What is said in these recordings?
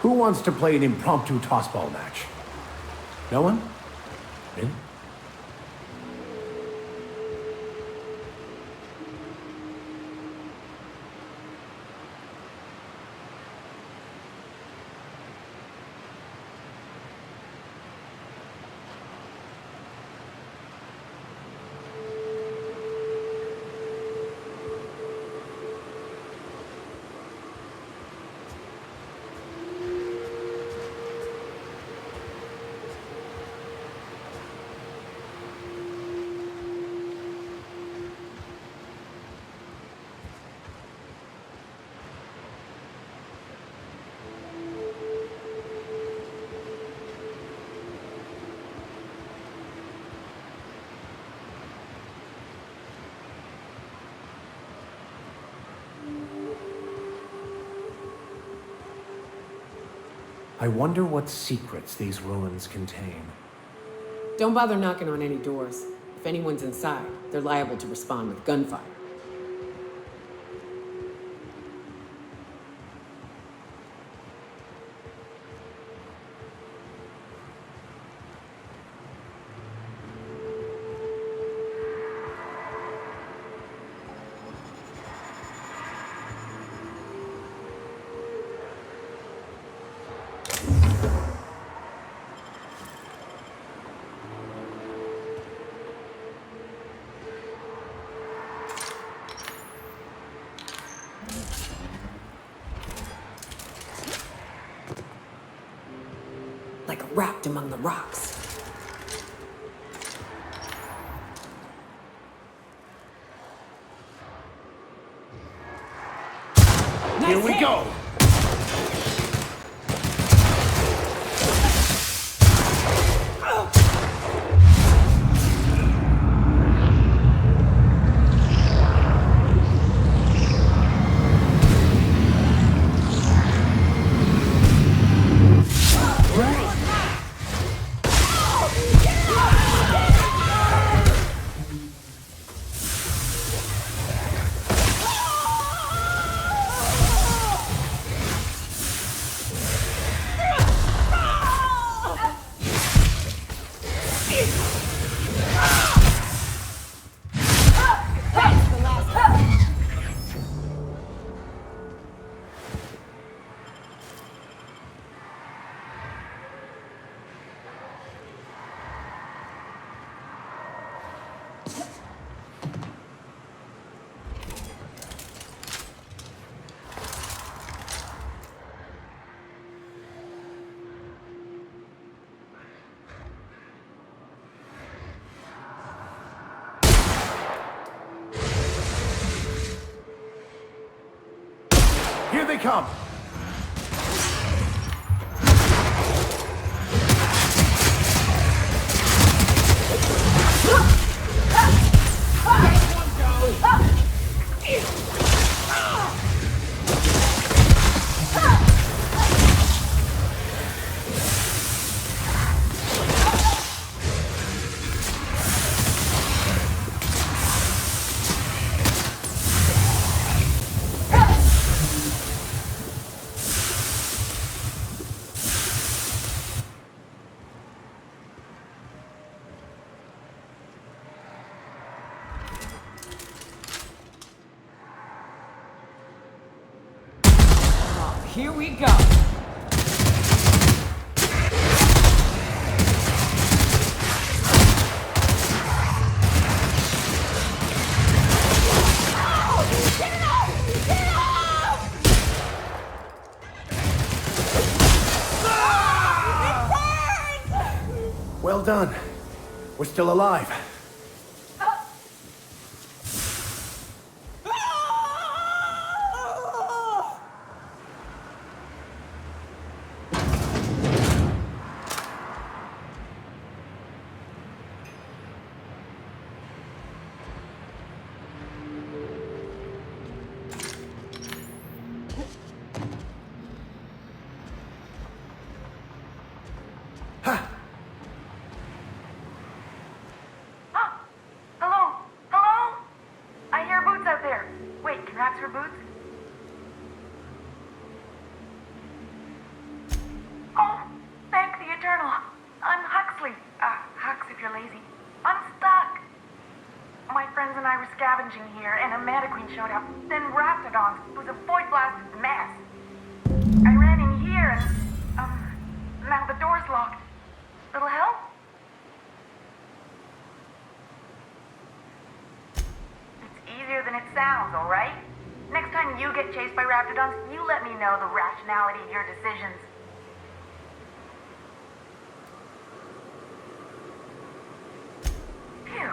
Who wants to play an impromptu tossball match? No one? Really? I wonder what secrets these ruins contain. Don't bother knocking on any doors. If anyone's inside, they're liable to respond with gunfire. Like wrapped among the rocks. Here we go! Here they come! Here we go. done. We're still alive. Hello? Hello? I hear Boots out there. Wait, can Rax for Boots? Oh, thank the Eternal. I'm Huxley. Hux if you're lazy. I'm stuck. My friends and I were scavenging here, and a Meta Queen showed up. Then Raptidons. It was a void-blasted mess. I ran in here, and, now the door's locked. Little help? It's easier than it sounds, alright? Next time you get chased by Raptidons, you let me know the rationality of your decisions. Phew.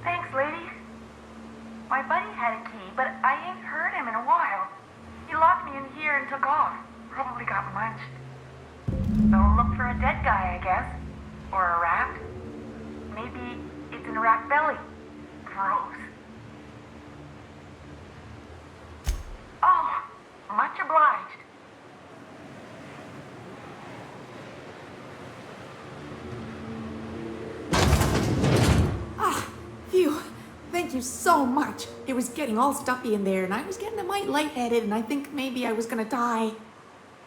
Thanks, lady. My buddy had a key, but I ain't heard him in a while. He locked me in here and took off. Probably got munched. So look for a dead guy, I guess. Or a rat. Maybe it's in a rat belly. Gross. Oh, much obliged. Phew. Thank you so much. It was getting all stuffy in there, and I was getting a mite lightheaded, and I think maybe I was gonna die.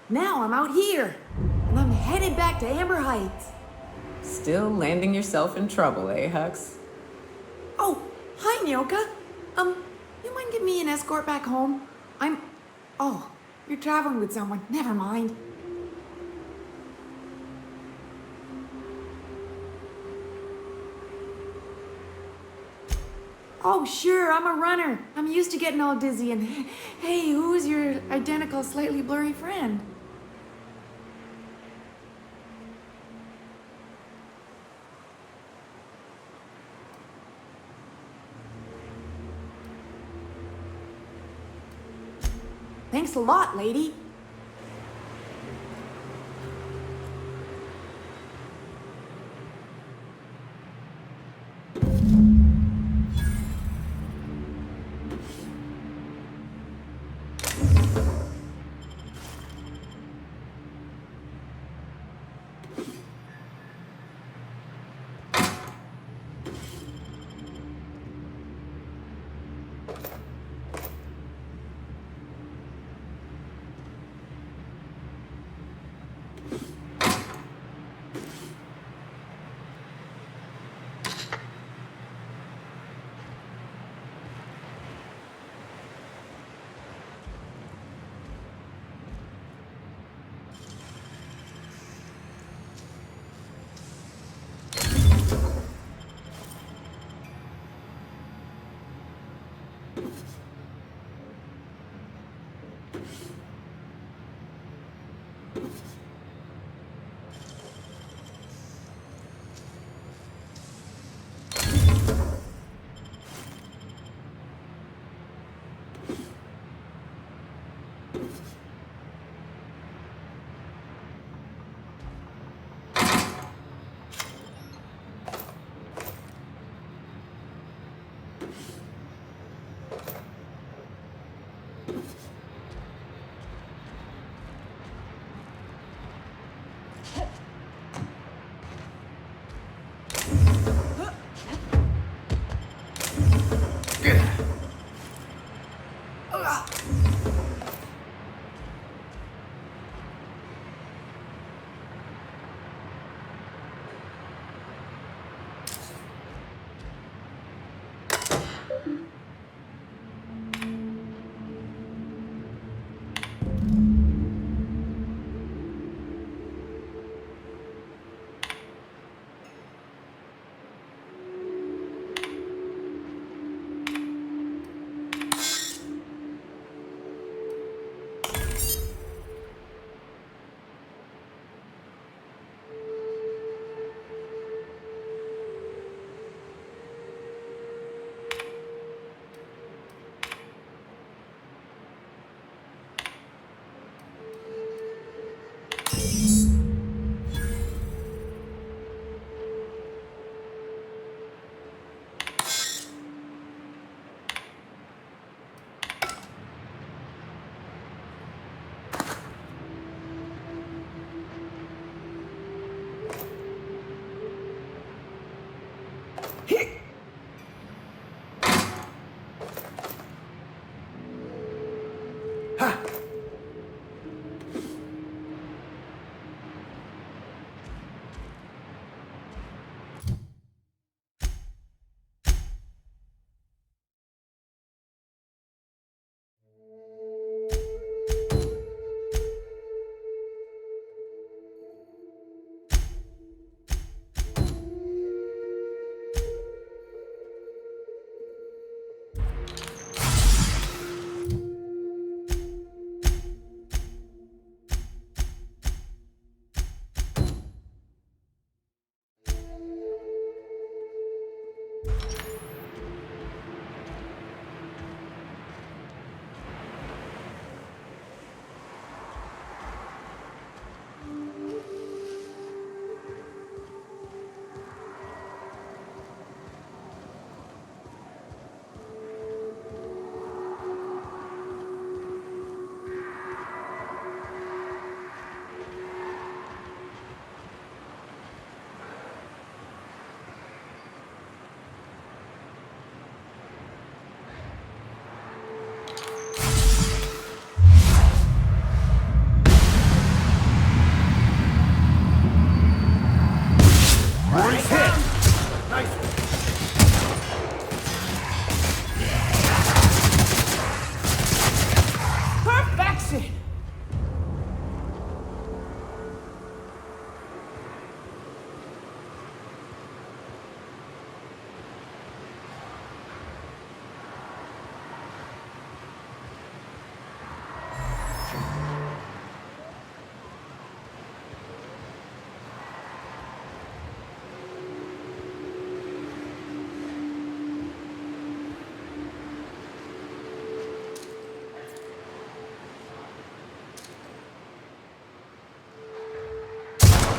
Now I'm out here, and I'm headed back to Amber Heights. Still landing yourself in trouble, eh, Hux? Oh, hi, Nyoka. You mind giving me an escort back home? Oh, you're traveling with someone. Never mind. Oh, sure, I'm a runner. I'm used to getting all dizzy and hey, who's your identical, slightly blurry friend? Thanks a lot, lady.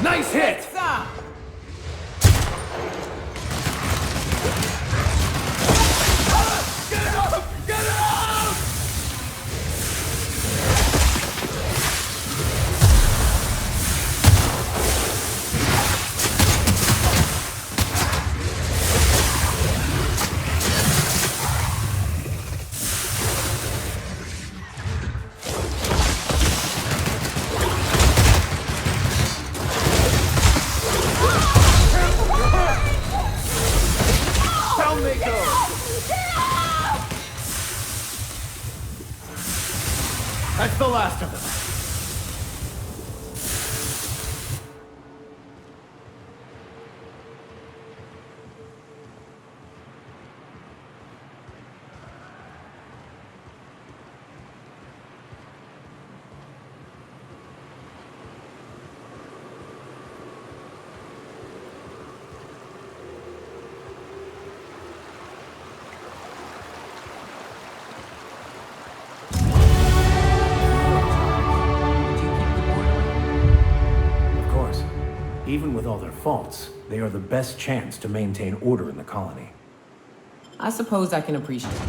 Nice hit! Stop! Get it up! Get it out! Down they go! That's the last of them. Of course, even with all their faults, they are the best chance to maintain order in the colony. I suppose I can appreciate it.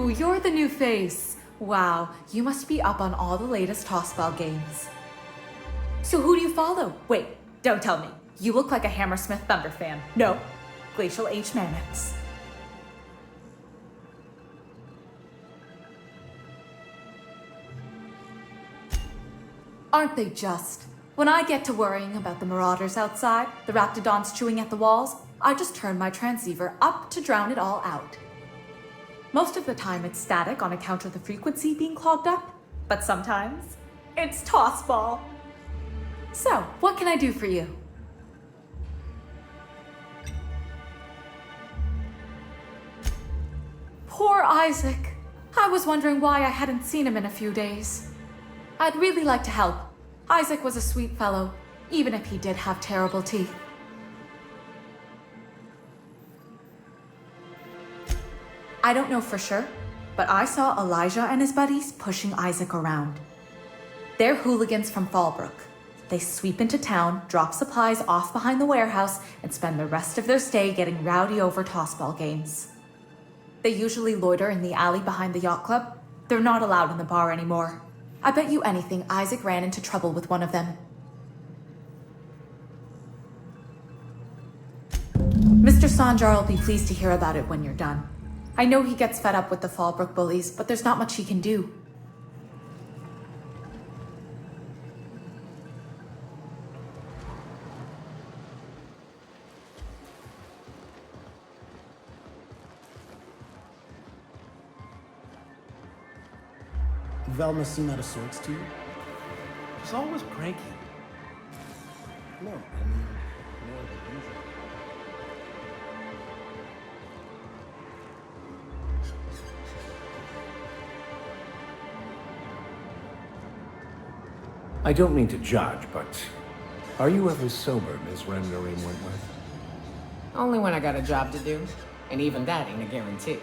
you're the new face. Wow, you must be up on all the latest Tossball games. So who do you follow? Wait, don't tell me. You look like a Hammersmith Thunder fan. No, Glacial H. Mammoths. Aren't they just? When I get to worrying about the marauders outside, the raptidons chewing at the walls, I just turn my transceiver up to drown it all out. Most of the time it's static on account of the frequency being clogged up, but sometimes it's Tossball. So, what can I do for you? Poor Isaac. I was wondering why I hadn't seen him in a few days. I'd really like to help. Isaac was a sweet fellow, even if he did have terrible teeth. I don't know for sure, but I saw Elijah and his buddies pushing Isaac around. They're hooligans from Fallbrook. They sweep into town, drop supplies off behind the warehouse, and spend the rest of their stay getting rowdy over tossball games. They usually loiter in the alley behind the yacht club. They're not allowed in the bar anymore. I bet you anything Isaac ran into trouble with one of them. Mr. Sanjar will be pleased to hear about it when you're done. I know he gets fed up with the Fallbrook bullies, but there's not much he can do. Velma seem out of sorts to you? She's always cranky. No, I mean, more than usual. I don't mean to judge, but are you ever sober, Miss Renderine Wentworth? Only when I got a job to do, and even that ain't a guarantee.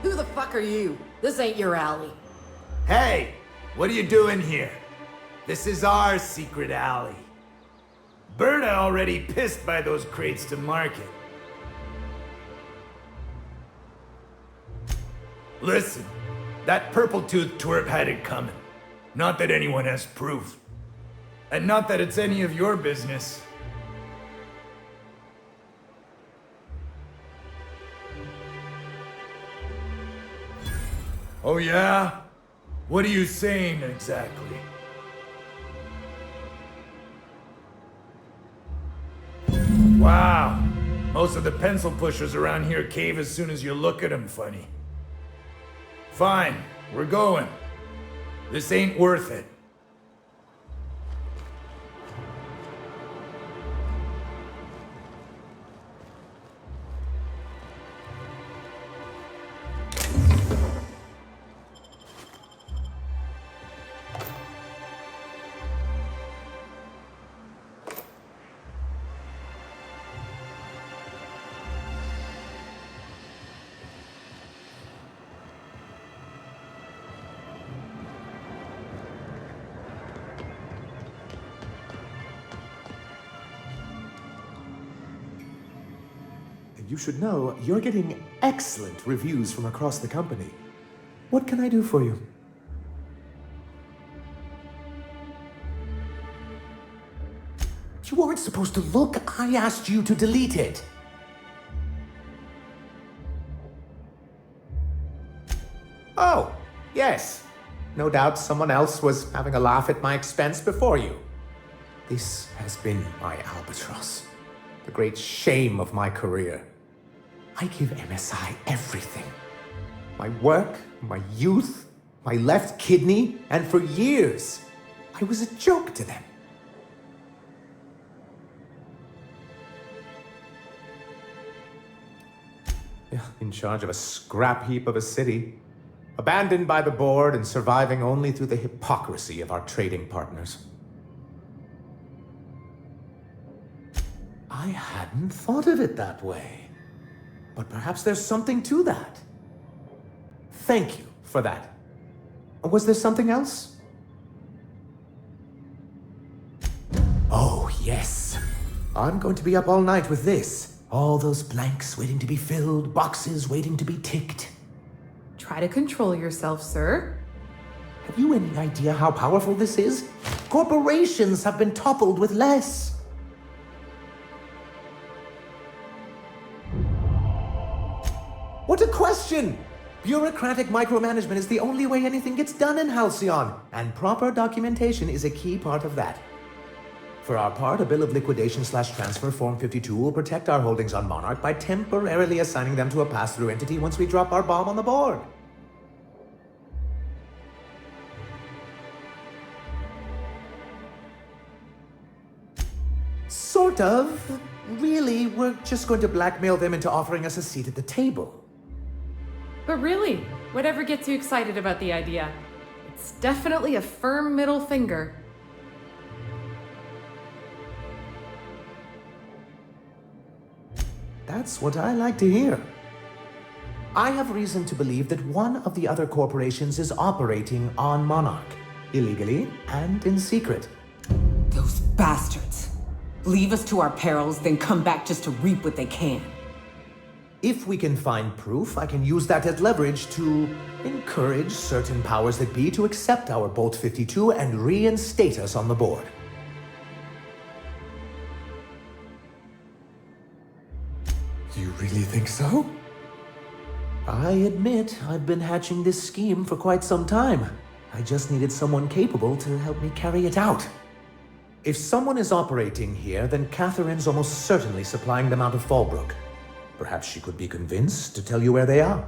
Who the fuck are you? This ain't your alley. Hey, what are you doing here? This is our secret alley. Berta already pissed by those crates to market. Listen, that purple-toothed twerp had it coming. Not that anyone has proof. And not that it's any of your business. Oh yeah? What are you saying exactly? Wow. Most of the pencil pushers around here cave as soon as you look at them funny. Fine, we're going. This ain't worth it. You should know you're getting excellent reviews from across the company. What can I do for you? You weren't supposed to look. I asked you to delete it. Oh, yes. No doubt someone else was having a laugh at my expense before you. This has been my albatross. The great shame of my career. I give MSI everything. My work, my youth, my left kidney, and for years, I was a joke to them. Yeah, in charge of a scrap heap of a city, abandoned by the board and surviving only through the hypocrisy of our trading partners. I hadn't thought of it that way. But perhaps there's something to that. Thank you for that. Was there something else? Oh, yes. I'm going to be up all night with this. All those blanks waiting to be filled, boxes waiting to be ticked. Try to control yourself, sir. Have you any idea how powerful this is? Corporations have been toppled with less. What a question! Bureaucratic micromanagement is the only way anything gets done in Halcyon, and proper documentation is a key part of that. For our part, a bill of liquidation/transfer Form 52 will protect our holdings on Monarch by temporarily assigning them to a pass-through entity once we drop our bomb on the board. Sort of. Really, we're just going to blackmail them into offering us a seat at the table. But really, whatever gets you excited about the idea, it's definitely a firm middle finger. That's what I like to hear. I have reason to believe that one of the other corporations is operating on Monarch, illegally and in secret. Those bastards. Leave us to our perils, then come back just to reap what they can. If we can find proof, I can use that as leverage to encourage certain powers that be to accept our Bolt 52 and reinstate us on the board. You really think so? I admit I've been hatching this scheme for quite some time. I just needed someone capable to help me carry it out. If someone is operating here, then Catherine's almost certainly supplying them out of Fallbrook. Perhaps she could be convinced to tell you where they are.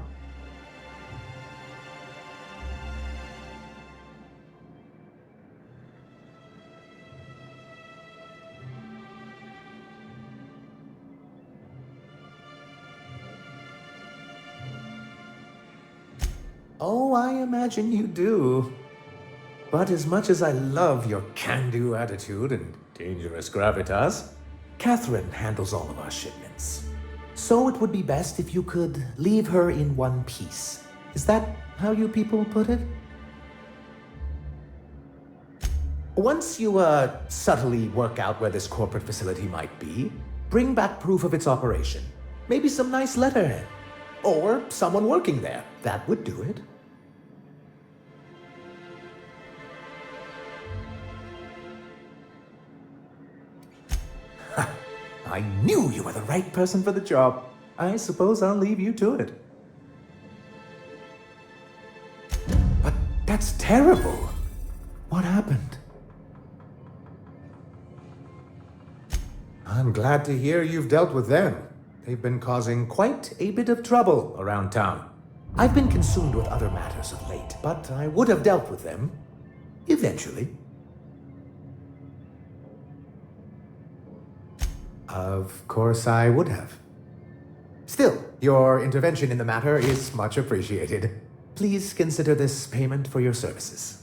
Oh, I imagine you do. But as much as I love your can-do attitude and dangerous gravitas, Catherine handles all of our shipments. So it would be best if you could leave her in one piece. Is that how you people put it? Once you, subtly work out where this corporate facility might be, bring back proof of its operation. Maybe some nice letterhead. Or someone working there. That would do it. I knew you were the right person for the job. I suppose I'll leave you to it. But that's terrible. What happened? I'm glad to hear you've dealt with them. They've been causing quite a bit of trouble around town. I've been consumed with other matters of late, but I would have dealt with them eventually. Of course I would have. Still, your intervention in the matter is much appreciated. Please consider this payment for your services.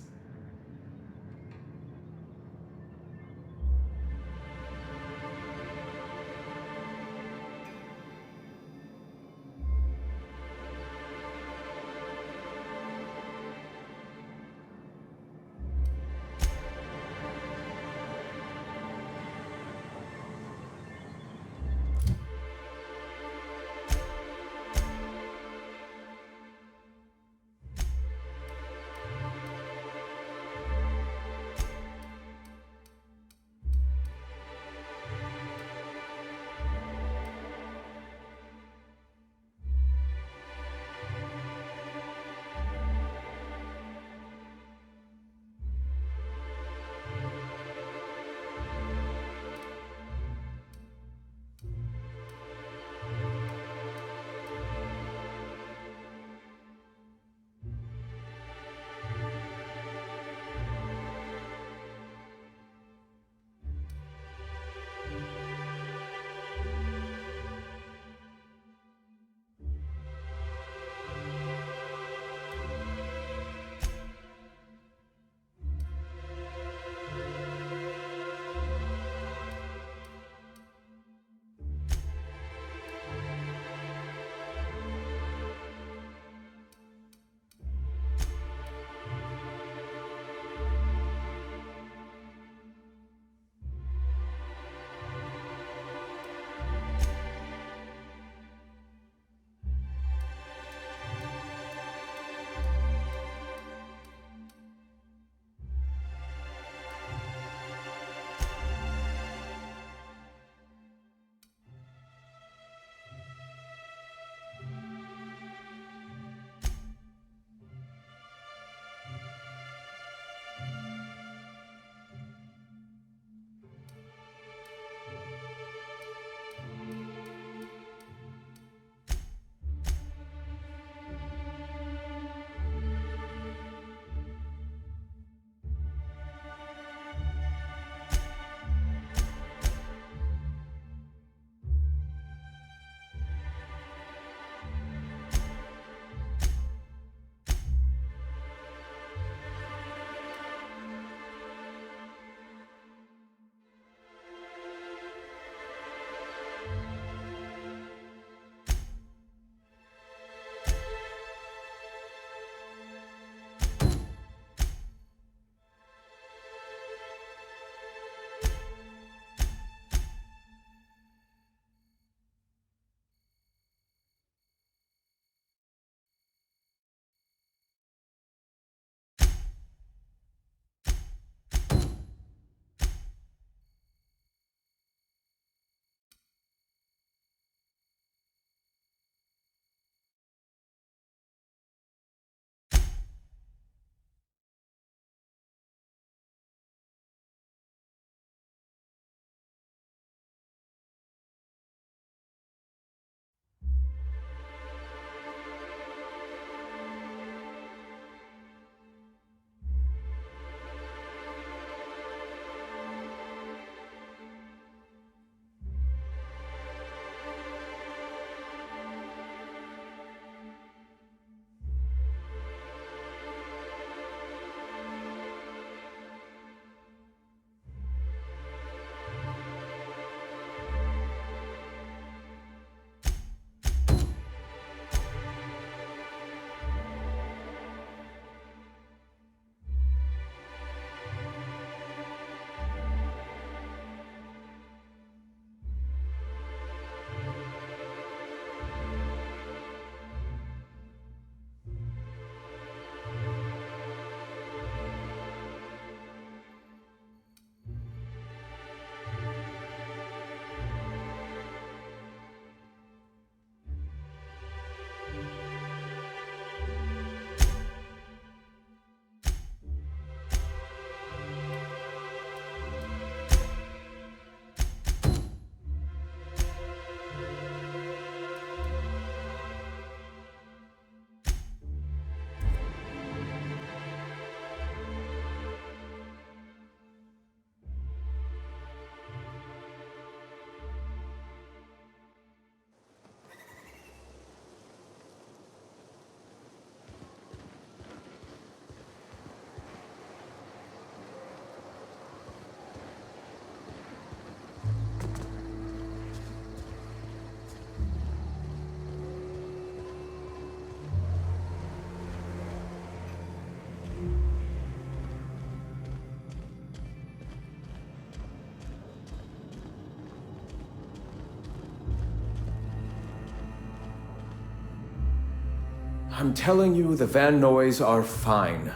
I'm telling you, the Van Noys are fine.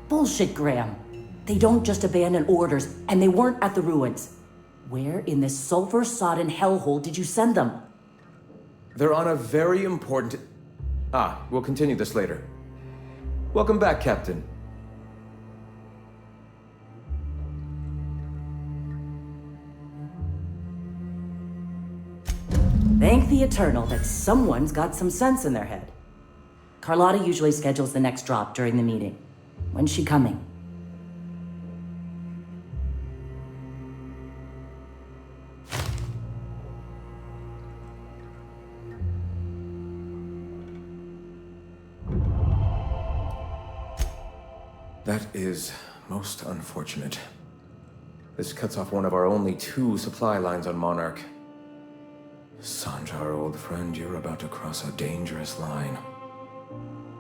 Bullshit, Graham. They don't just abandon orders, and they weren't at the ruins. Where in this sulfur-sodden hellhole did you send them? They're on a very important... we'll continue this later. Welcome back, Captain. Thank the Eternal that someone's got some sense in their head. Carlotta usually schedules the next drop during the meeting. When's she coming? That is most unfortunate. This cuts off one of our only 2 supply lines on Monarch. Sanjar, old friend, you're about to cross a dangerous line.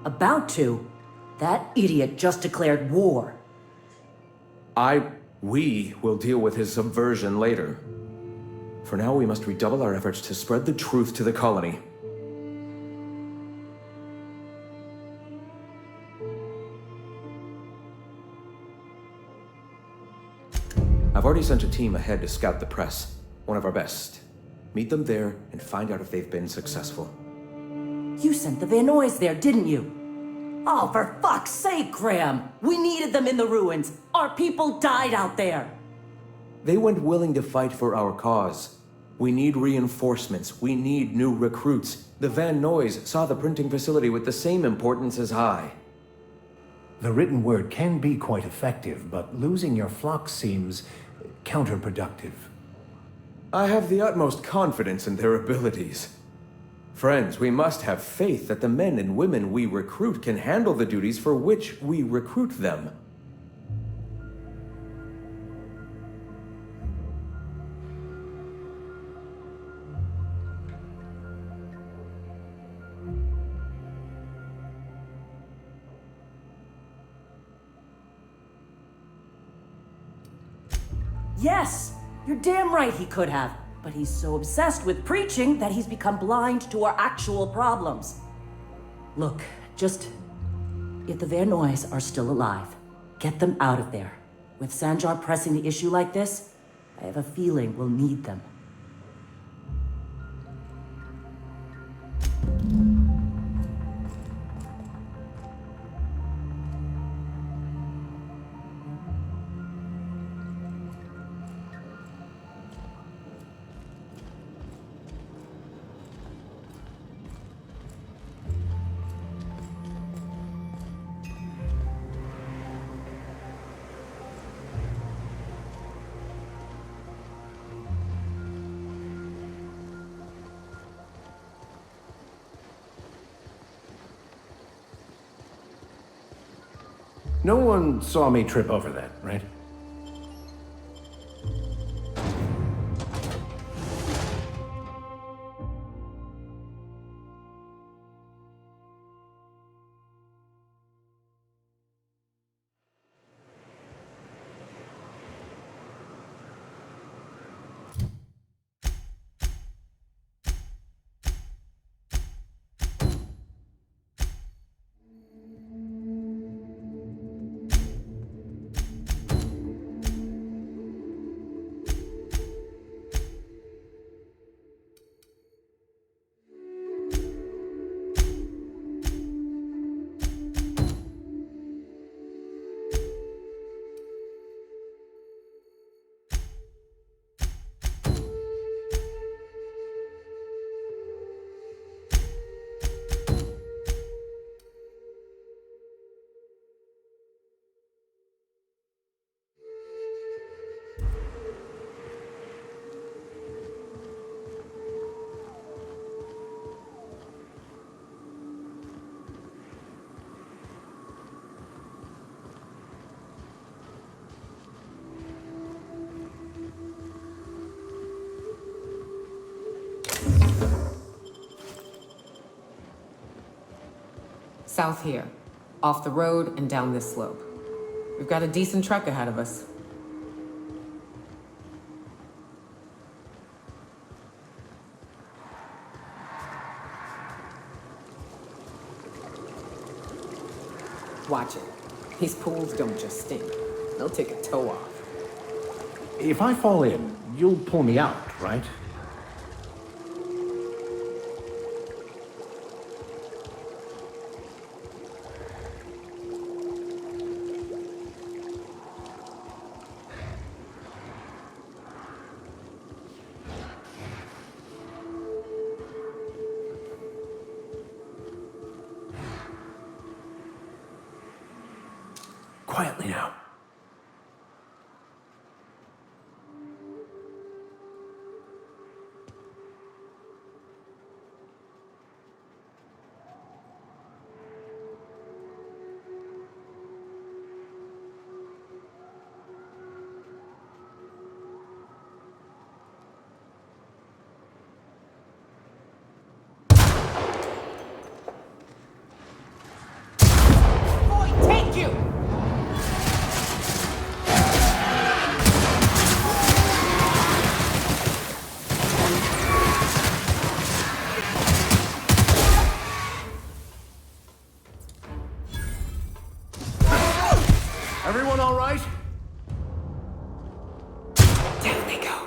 About to? That idiot just declared war. We will deal with his subversion later. For now, we must redouble our efforts to spread the truth to the colony. I've already sent a team ahead to scout the press, one of our best. Meet them there and find out if they've been successful. You sent the Van Noys there, didn't you? Oh, for fuck's sake, Graham! We needed them in the ruins! Our people died out there! They went willing to fight for our cause. We need reinforcements. We need new recruits. The Van Noys saw the printing facility with the same importance as I. The written word can be quite effective, but losing your flock seems counterproductive. I have the utmost confidence in their abilities. Friends, we must have faith that the men and women we recruit can handle the duties for which we recruit them. Yes! You're damn right he could have. But he's so obsessed with preaching that he's become blind to our actual problems. Look, if the Van Noys are still alive, get them out of there. With Sanjar pressing the issue like this, I have a feeling we'll need them. No one saw me trip over that, right? South here. Off the road and down this slope. We've got a decent trek ahead of us. Watch it. These pools don't just stink. They'll take a toe off. If I fall in, you'll pull me out, right? Quietly now. Everyone all right? Down they go.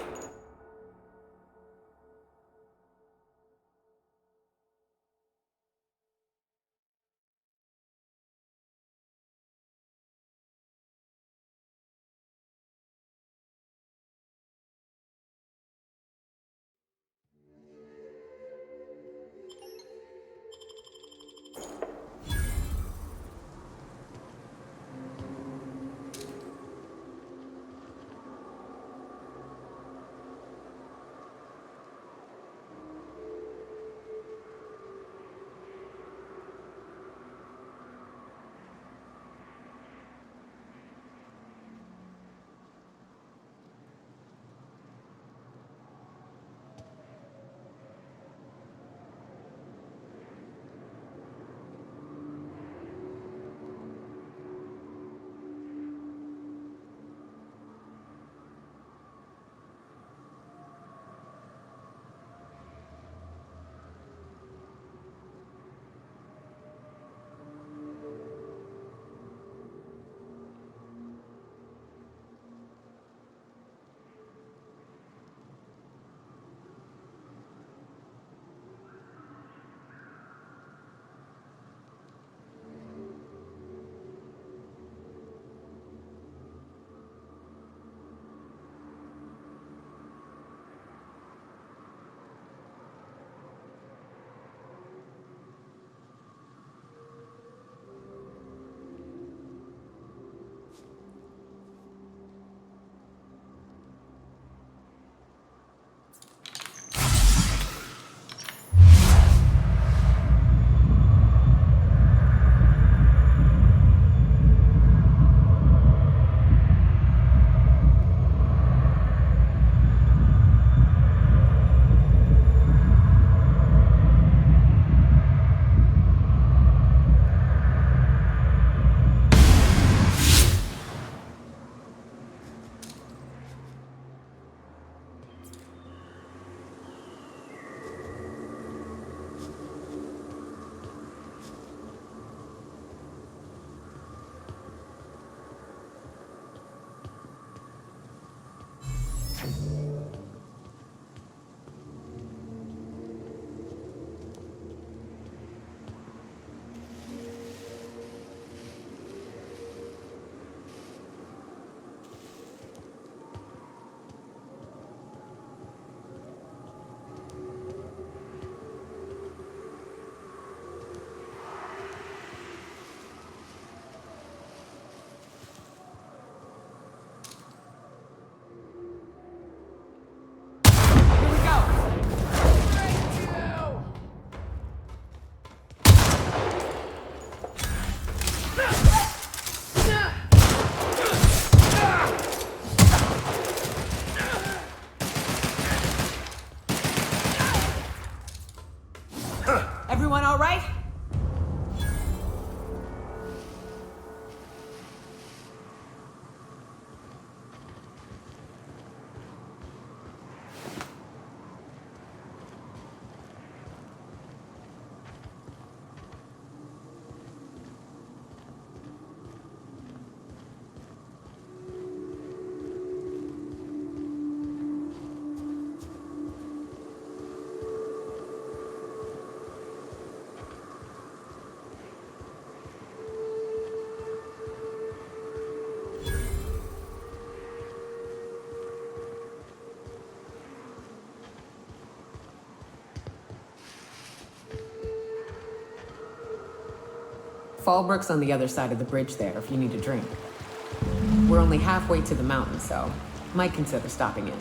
Everyone all right? Fallbrook's on the other side of the bridge there if you need a drink. We're only halfway to the mountain, so might consider stopping in.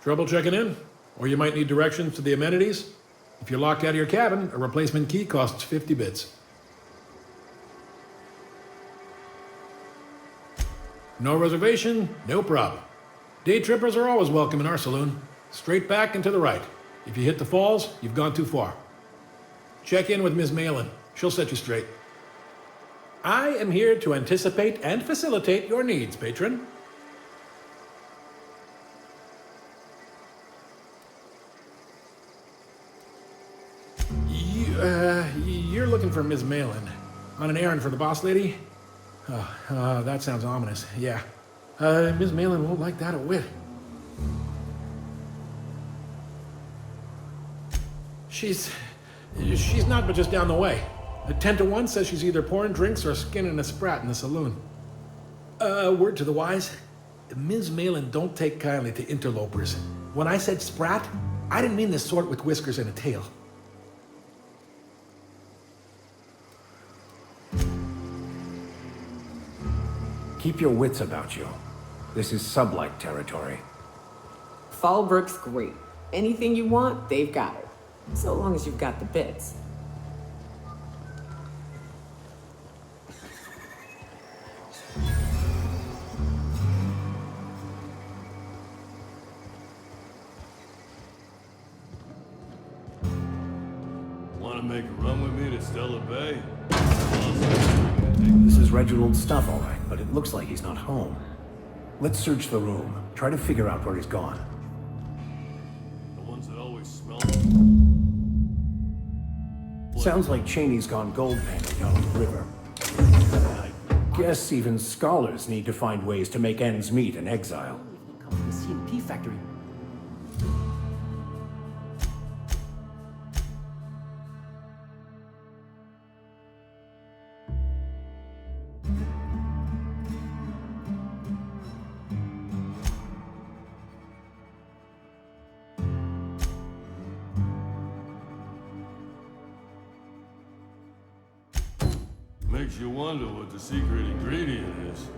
Trouble checking in? Or you might need directions to the amenities? If you're locked out of your cabin, a replacement key costs 50 bits. No reservation, no problem. Day trippers are always welcome in our saloon. Straight back and to the right. If you hit the falls, you've gone too far. Check in with Ms. Malin. She'll set you straight. I am here to anticipate and facilitate your needs, patron. You're looking for Ms. Malin. On an errand for the boss lady? That sounds ominous. Yeah. Ms. Malin won't like that a whit. She's not but just down the way. A 10 to 1 says she's either pouring drinks or skinning a sprat in the saloon. Word to the wise, Ms. Malin don't take kindly to interlopers. When I said sprat, I didn't mean the sort with whiskers and a tail. Keep your wits about you. This is sublight territory. Fallbrook's great. Anything you want, they've got it. So long as you've got the bits. Want to make a run with me to Stella Bay? This is Reginald's stuff, all right, but it looks like he's not home. Let's search the room. Try to figure out where he's gone. The ones that always smell. Sounds like Cheney's gone gold panning down the river. I guess even scholars need to find ways to make ends meet in exile. Come from the CMP factory. Makes you wonder what the secret ingredient is.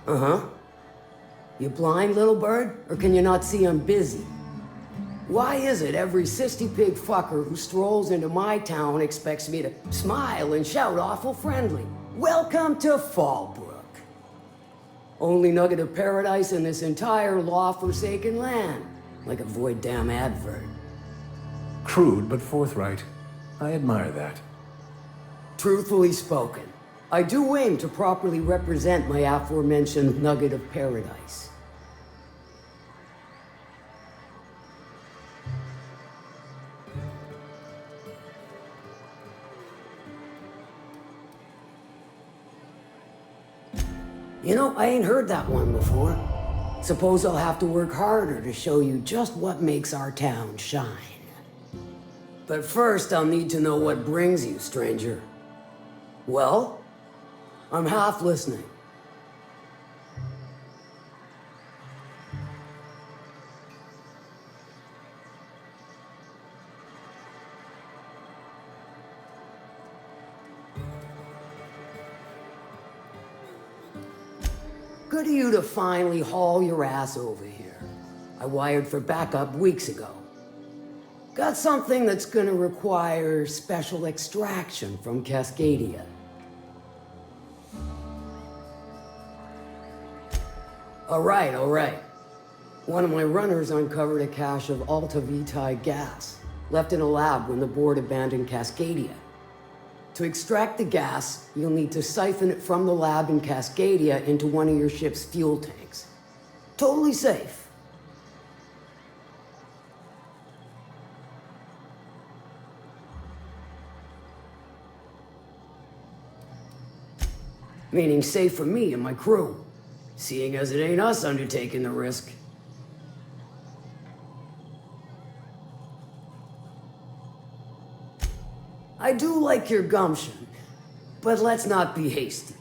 Uh-huh. You blind, little bird? Or can you not see I'm busy? Why is it every sissy pig fucker who strolls into my town expects me to smile and shout awful friendly? Welcome to Fallbrook. Only nugget of paradise in this entire law-forsaken land. Like a void damn advert. Crude but forthright. I admire that. Truthfully spoken, I do aim to properly represent my aforementioned nugget of paradise. You know, I ain't heard that one before. Suppose I'll have to work harder to show you just what makes our town shine. But first, I'll need to know what brings you, stranger. Well, I'm half listening. Good of you to finally haul your ass over here. I wired for backup weeks ago. Got something that's gonna require special extraction from Cascadia. All right. One of my runners uncovered a cache of Alta Vitae gas, left in a lab when the board abandoned Cascadia. To extract the gas, you'll need to siphon it from the lab in Cascadia into one of your ship's fuel tanks. Totally safe. Meaning safe for me and my crew, seeing as it ain't us undertaking the risk. I do like your gumption, but let's not be hasty.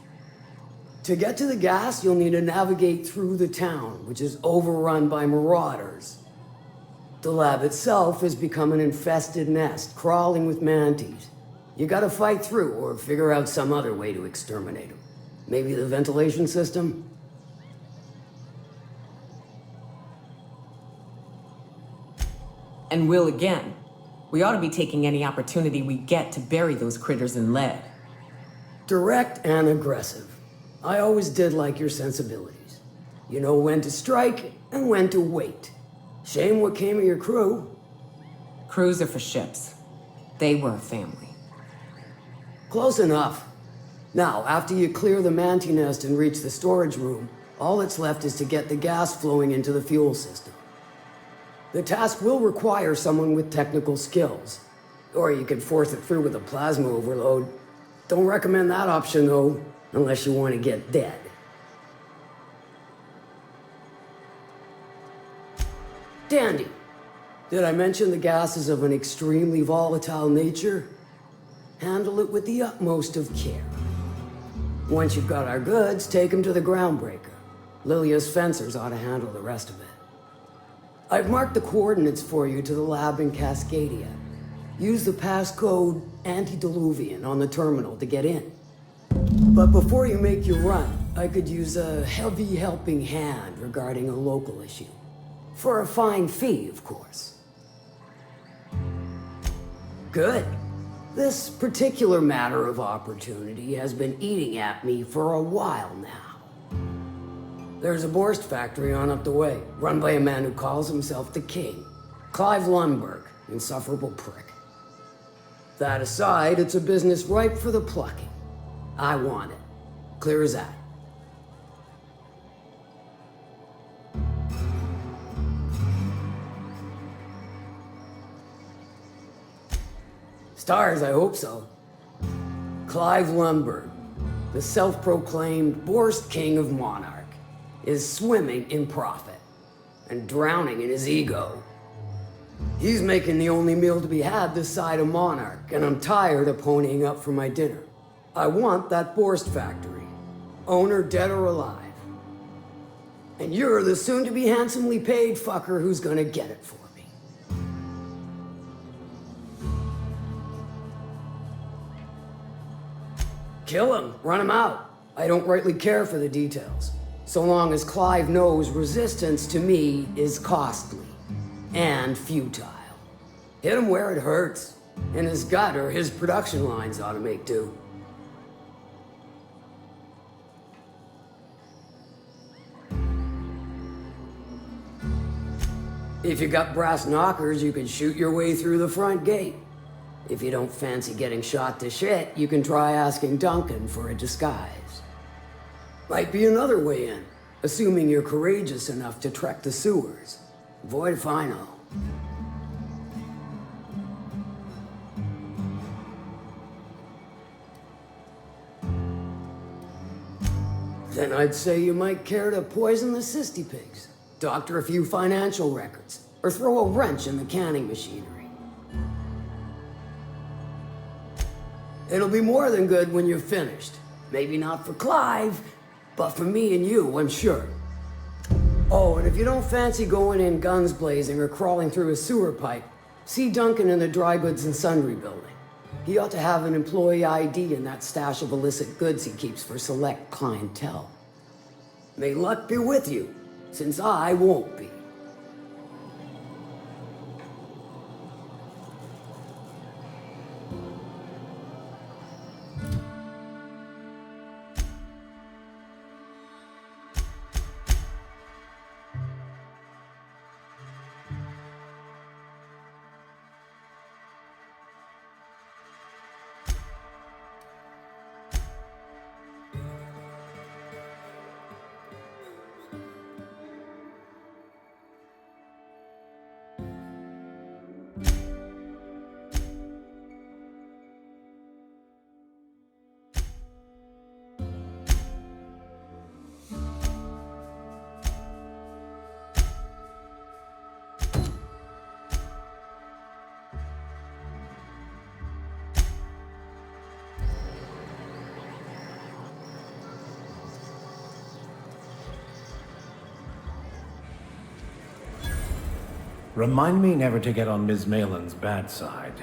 To get to the gas, you'll need to navigate through the town, which is overrun by marauders. The lab itself has become an infested nest, crawling with mantis. You gotta fight through, or figure out some other way to exterminate them. Maybe the ventilation system? And will again. We ought to be taking any opportunity we get to bury those critters in lead. Direct and aggressive. I always did like your sensibilities. You know when to strike and when to wait. Shame what came of your crew. Crews are for ships. They were a family. Close enough. Now, after you clear the manti nest and reach the storage room, all that's left is to get the gas flowing into the fuel system. The task will require someone with technical skills. Or you could force it through with a plasma overload. Don't recommend that option, though, unless you want to get dead. Dandy. Did I mention the gas is of an extremely volatile nature? Handle it with the utmost of care. Once you've got our goods, take them to the groundbreaker. Lilia's fencers ought to handle the rest of it. I've marked the coordinates for you to the lab in Cascadia. Use the passcode Antediluvian on the terminal to get in. But before you make your run, I could use a heavy helping hand regarding a local issue. For a fine fee, of course. Good. This particular matter of opportunity has been eating at me for a while now. There's a Borst factory on up the way, run by a man who calls himself the King. Clive Lundberg, insufferable prick. That aside, it's a business ripe for the plucking. I want it. Clear as that. Stars, I hope so. Clive Lundberg, the self-proclaimed Borst King of Monarch, is swimming in profit and drowning in his ego. He's making the only meal to be had this side of Monarch, and I'm tired of ponying up for my dinner. I want that Borst factory, owner dead or alive. And you're the soon-to-be handsomely paid fucker who's gonna get it for me. Kill him, run him out. I don't rightly care for the details. So long as Clive knows resistance to me is costly and futile. Hit him where it hurts, and his gut or his production lines ought to make do. If you got brass knockers, you can shoot your way through the front gate. If you don't fancy getting shot to shit, you can try asking Duncan for a disguise. Might be another way in, assuming you're courageous enough to trek the sewers. Void if I know. Then I'd say you might care to poison the cysty pigs, doctor a few financial records, or throw a wrench in the canning machinery. It'll be more than good when you're finished. Maybe not for Clive, but for me and you, I'm sure. Oh, and if you don't fancy going in guns blazing or crawling through a sewer pipe, see Duncan in the dry goods and sundry building. He ought to have an employee ID in that stash of illicit goods he keeps for select clientele. May luck be with you, since I won't be. Remind me never to get on Ms. Malin's bad side.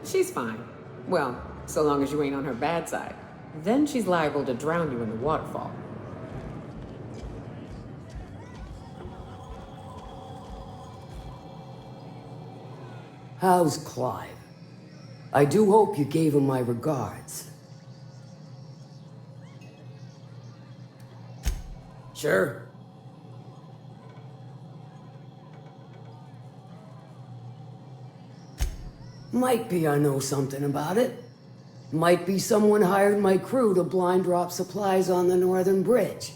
She's fine. Well, so long as you ain't on her bad side. Then she's liable to drown you in the waterfall. How's Clive? I do hope you gave him my regards. Sure. Might be I know something about it. Might be someone hired my crew to blind drop supplies on the Northern Bridge.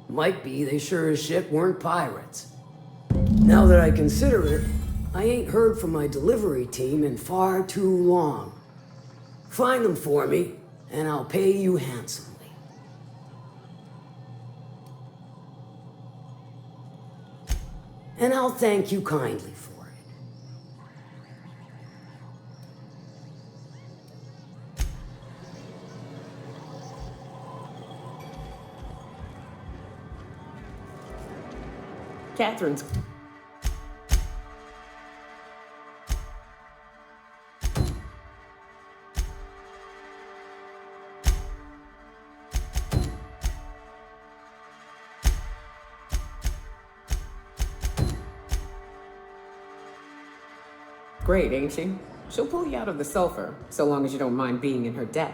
Might be they sure as shit weren't pirates. Now that I consider it, I ain't heard from my delivery team in far too long. Find them for me, and I'll pay you handsomely. And I'll thank you kindly for it. Catherine's... Great, ain't she? She'll pull you out of the sulfur, so long as you don't mind being in her debt.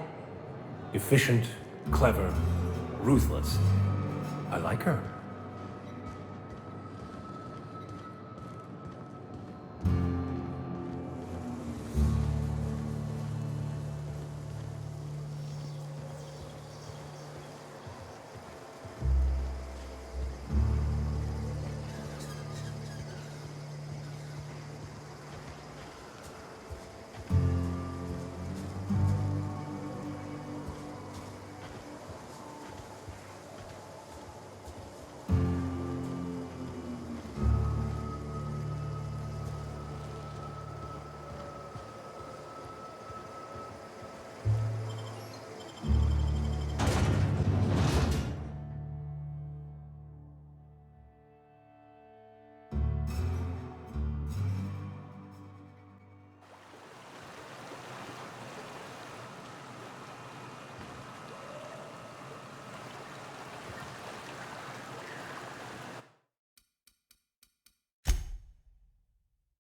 Efficient, clever, ruthless. I like her.